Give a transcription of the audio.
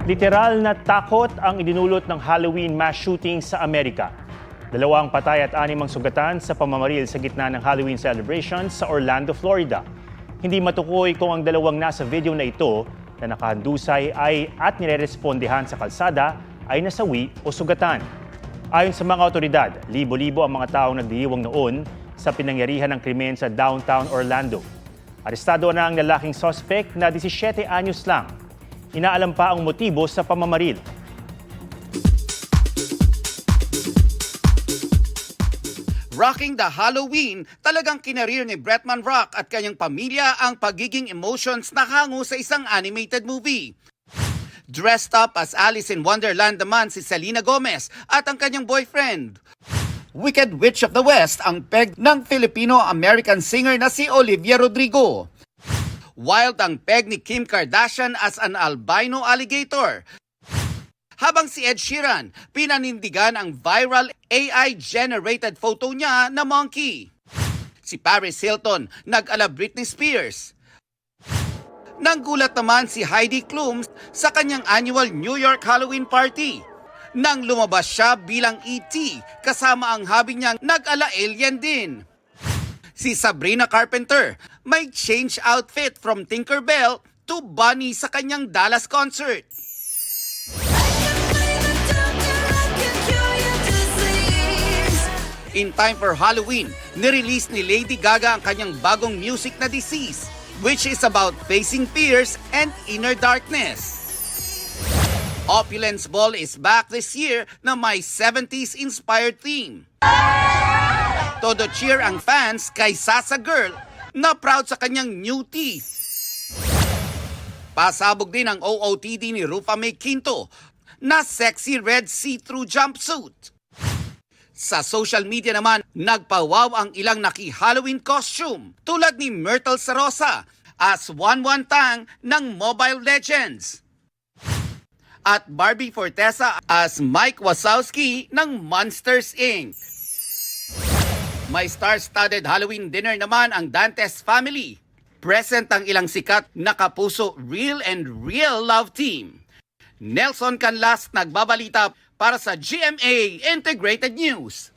Literal na takot ang idinulot ng Halloween mass shooting sa Amerika. 2 patay at 6 ang sugatan sa pamamaril sa gitna ng Halloween celebrations sa Orlando, Florida. Hindi matukoy kung ang 2 nasa video na ito na nakahandusay at nirerespondehan sa kalsada ay nasawi o sugatan. Ayon sa mga otoridad, libo-libo ang mga taong nagdiiwang noon sa pinangyarihan ng krimen sa downtown Orlando. Arestado na ang lalaking suspect na 17 anyos lang. Inaalam pa ang motibo sa pamamaril. Rocking the Halloween, talagang kinarir ni Bretman Rock at kanyang pamilya ang pagiging emotions na hango sa isang animated movie. Dressed up as Alice in Wonderland naman si Selena Gomez at ang kanyang boyfriend. Wicked Witch of the West ang peg ng Filipino-American singer na si Olivia Rodrigo. Wild ang peg ni Kim Kardashian as an albino alligator. Habang si Ed Sheeran, pinanindigan ang viral AI-generated photo niya na monkey. Si Paris Hilton, nag-ala Britney Spears. Nanggulat naman si Heidi Klum sa kanyang annual New York Halloween party. Nang lumabas siya bilang E.T., kasama ang hubby niyang nag-ala alien din. Si Sabrina Carpenter, may change outfit from Tinkerbell to Bunny sa kanyang Dallas concert. In time for Halloween, nirelease ni Lady Gaga ang kanyang bagong music na Disease, which is about facing fears and inner darkness. Opulence Ball is back this year na may 70s inspired theme. Todo cheer ang fans kay Sasa Girl na proud sa kanyang new teeth. Pasabog din ang OOTD ni Rufa May Quinto na sexy red see-through jumpsuit. Sa social media naman, nagpawaw ang ilang naki-Halloween costume tulad ni Myrtle Sarosa as Wanwan Tang ng Mobile Legends at Barbie Fortesa as Mike Wazowski ng Monsters Inc. May star-studded Halloween dinner naman ang Dantes family. Present ang ilang sikat na kapuso real and real love team. Nelson Canlas nagbabalita para sa GMA Integrated News.